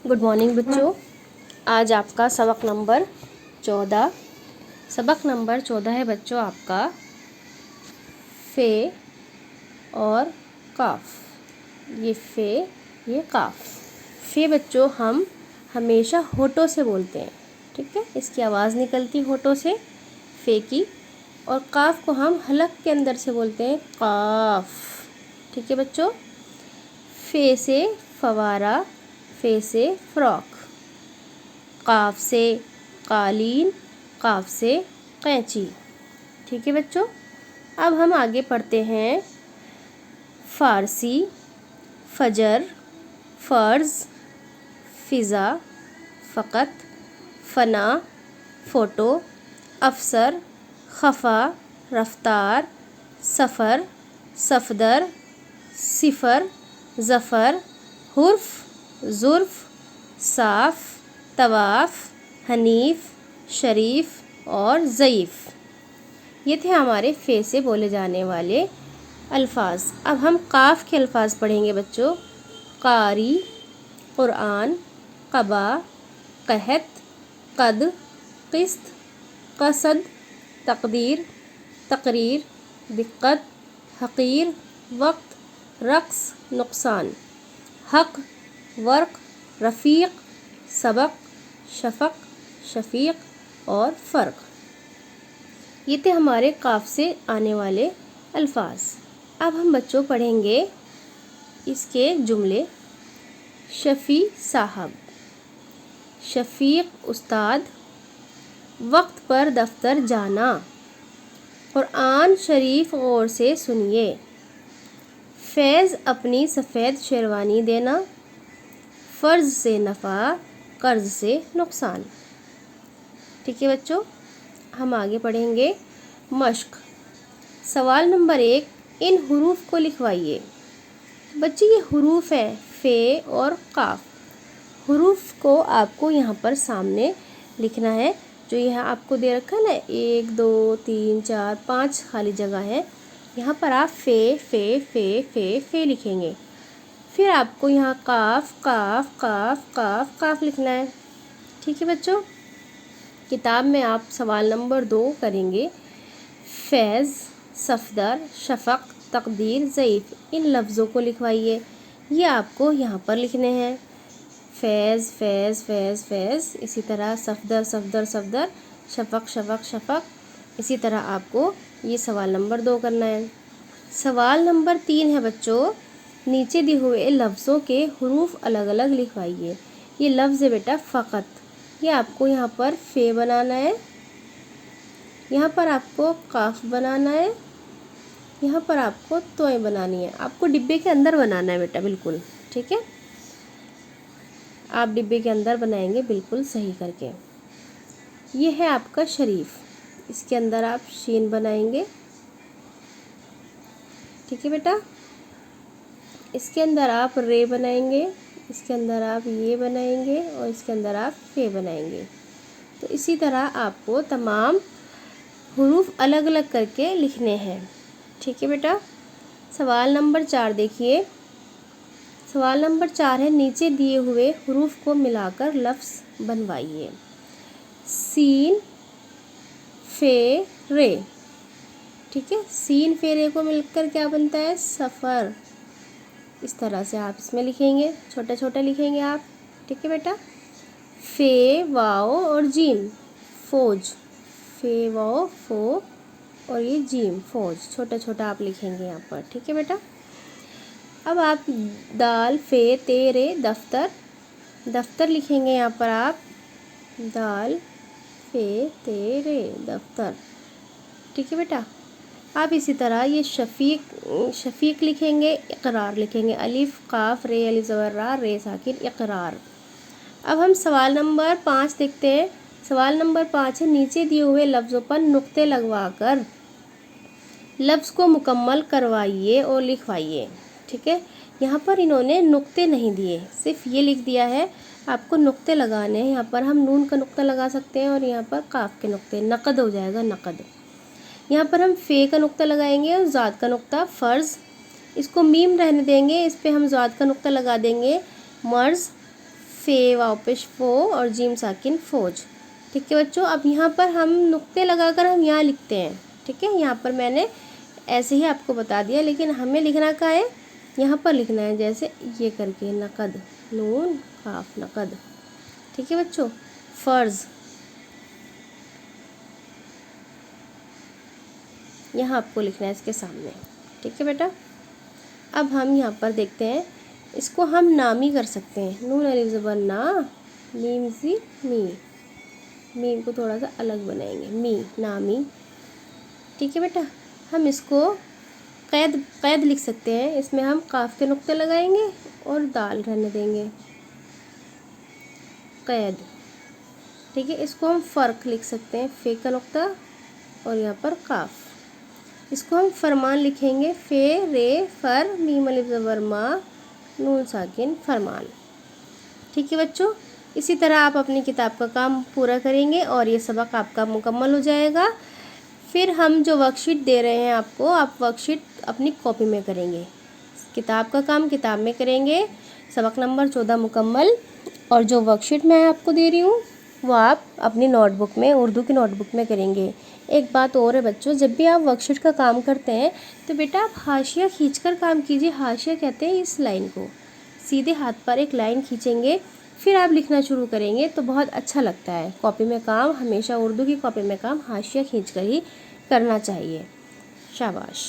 Good morning बच्चों। आज आपका सबक नंबर 14 है बच्चों आपका फे और काफ। ये फे, ये काफ। फे बच्चों हम हमेशा होठों से बोलते हैं, ठीक है, इसकी आवाज़ निकलती होठों से फे की। और काफ को हम हलक के अंदर से बोलते हैं काफ, ठीक है बच्चों। फे से फवारा, फे से फ्रॉक, काफ से कालीन, काफ से कैंची, ठीक है बच्चों। अब हम आगे पढ़ते हैं फ़ारसी, फजर, फ़र्ज़, फ़िज़ा, फ़क़त, फ़ना, फ़ोटो, अफ़सर, ख़फ़ा, रफ़्तार, सफ़र, सफ़दर, सिफ़र, ज़फ़र, हुर्फ़, ज़ुर्फ़, साफ़, तवाफ़, हनीफ़, शरीफ़ और ज़ईफ़। ये थे हमारे फ़े से बोले जाने वाले अल्फ़ाज़। अब हम काफ़ के अल्फ़ाज़ पढ़ेंगे बच्चों। कारी, क़ुरआन, क़बा, क़हत, क़द, क़िस्त, क़सद, तक़दीर, तक़रीर, दिक्कत, हक़ीर, वक्त, रक़्स, नुक़सान, हक़, वर्क़, रफ़ीक़, सबक, शफ़क़, शफ़ीक़ और फ़र्क़। ये थे हमारे काफ़ से आने वाले अल्फ़ाज़। अब हम बच्चों पढ़ेंगे इसके जुमले। शफ़ी साहब, शफ़ीक़ उस्ताद, वक्त पर दफ्तर जाना, क़ुरआन शरीफ गौर से सुनिए, फैज़ अपनी सफ़ेद शेरवानी देना, फ़र्ज़ से नफ़ा, कर्ज़ से नुक़सान, ठीक है बच्चों। हम आगे पढ़ेंगे मश्क। सवाल नंबर 1, इन हुरूफ को लिखवाइए। बच्चे ये हुरूफ हैं फ़े और काफ। हुरूफ को आपको यहाँ पर सामने लिखना है। जो यहाँ आपको दे रखा है ना, 1 2 3 4 5 खाली जगह है, यहाँ पर आप फ़े फ़े फ़े फ़े फ़े लिखेंगे। फिर आपको यहाँ काफ काफ काफ काफ काफ लिखना है, ठीक है बच्चों। किताब में आप सवाल नंबर 2 करेंगे। फैज़, सफ़दर, शफ़क़, तक़दीर, ज़ईफ़, इन लफ्ज़ों को लिखवाइए। ये आपको यहाँ पर लिखने हैं। फैज़ फैज़ फैज़ फैज़, इसी तरह सफ़दर सफ़दर सफ़दर, शफ़क़ शफ़क़ शफ़क़, इसी तरह आपको ये सवाल नंबर 2 करना है। सवाल नंबर 3 है बच्चों, नीचे दिए हुए लफ्ज़ों के हुरूफ अलग अलग लिखवाइए। ये लफ्ज़ है बेटा फ़क़त, ये आपको यहाँ पर फ़े बनाना है, यहाँ पर आपको काफ बनाना है, यहाँ पर आपको तोय बनानी है। आपको डिब्बे के अंदर बनाना है बेटा, बिल्कुल ठीक है। आप डिब्बे के अंदर बनाएंगे बिल्कुल सही करके। ये है आपका शरीफ, इसके अंदर आप शीन बनाएंगे, ठीक है बेटा। इसके अंदर आप रे बनाएंगे, इसके अंदर आप ये बनाएंगे और इसके अंदर आप फ़े बनाएंगे। तो इसी तरह आपको तमाम हुरूफ अलग अलग करके लिखने हैं, ठीक है बेटा। सवाल नंबर 4 देखिए। सवाल नंबर 4 है, नीचे दिए हुए हुरूफ को मिलाकर लफ्ज़ बनवाइए। सीन फ़े रे, ठीक है। सीन फ़े रे को मिलकर क्या बनता है? सफ़र। इस तरह से आप इसमें लिखेंगे, छोटा छोटा लिखेंगे आप, ठीक है बेटा। फ़े वाओ और जीम, फ़ौज। फ़े वाओ फ़ो और ये जीम, फ़ौज, छोटा छोटा आप लिखेंगे यहाँ पर, ठीक है बेटा। अब आप दाल फ़े ते रे, दफ्तर। दफ्तर लिखेंगे यहाँ पर आप, दाल फ़े ते रे, दफ्तर, ठीक है बेटा। आप इसी तरह ये शफ़ीक़ लिखेंगे, इक़रार लिखेंगे, अलिफ काफ रे अलिफ ज़बर रा रे साकिन, इक़रार। अब हम सवाल नंबर 5 देखते हैं। सवाल नंबर 5 है, नीचे दिए हुए लफ्ज़ों पर नुक्ते लगवाकर लफ्ज़ को मुकम्मल करवाइए और लिखवाइए, ठीक है। यहाँ पर इन्होंने नुक्ते नहीं दिए, सिर्फ ये लिख दिया है। आपको नुक्ते लगाने हैं। यहाँ पर हम नून का नुक्ता लगा सकते हैं और यहाँ पर काफ के नुक्ते, नक़द हो जाएगा, नक़द। यहाँ पर हम फ़े का नुक्ता लगाएंगे और ज़ाद का नुक्ता, फ़र्ज़। इसको मीम रहने देंगे, इस पर हम ज़ाद का नुक्ता लगा देंगे, मर्ज़, فے واو پیش فو اور جیم ساکن فوج. ٹھیک ہے بچوں. اب یہاں پر ہم نقطے لگا کر ہم یہاں لکھتے ہیں. ٹھیک ہے, یہاں پر میں نے ایسے ہی آپ کو بتا دیا, لیکن ہمیں لکھنا کہاں ہے, یہاں پر لکھنا ہے, جیسے یہ کر کے نقد, نون قاف نقد. ٹھیک ہے بچوں. فرض یہاں آپ کو لکھنا ہے اس کے سامنے. ٹھیک ہے بیٹا. اب ہم یہاں پر دیکھتے ہیں, اس کو ہم نامی کر سکتے ہیں. نون الف زبر نا, میم زی می, میم کو تھوڑا سا الگ بنائیں گے, می نامی. ٹھیک ہے بیٹا. ہم اس کو قید لکھ سکتے ہیں. اس میں ہم قاف کے نقطے لگائیں گے اور دال رہنے دیں گے, قید. ٹھیک ہے. اس کو ہم فرق لکھ سکتے ہیں, فے کا نقطہ اور یہاں پر قاف. اس کو ہم فرمان لکھیں گے, فے رے فر میم الف زبر ما نون ساکن فرمان. ٹھیک ہے بچوں. اسی طرح آپ اپنی کتاب کا کام پورا کریں گے اور یہ سبق آپ کا مکمل ہو جائے گا. پھر ہم جو ورک شیٹ دے رہے ہیں آپ کو, آپ ورک شیٹ اپنی کاپی میں کریں گے. کتاب کا کام کتاب میں کریں گے, سبق نمبر 14 مکمل. اور جو ورک شیٹ میں آپ کو دے رہی ہوں وہ آپ اپنی نوٹ بک میں, اردو کی نوٹ بک میں کریں گے. ایک بات اور ہے بچوں, جب بھی آپ ورک شیٹ کا کام کرتے ہیں تو بیٹا آپ حاشیہ کھینچ کر کام کیجیے. حاشیہ کہتے ہیں اس لائن کو. سیدھے ہاتھ پر ایک لائن کھینچیں گے, پھر آپ لکھنا شروع کریں گے تو بہت اچھا لگتا ہے. کاپی میں کام ہمیشہ, اردو کی کاپی میں کام حاشیہ کھینچ کر ہی کرنا چاہیے. شاباش.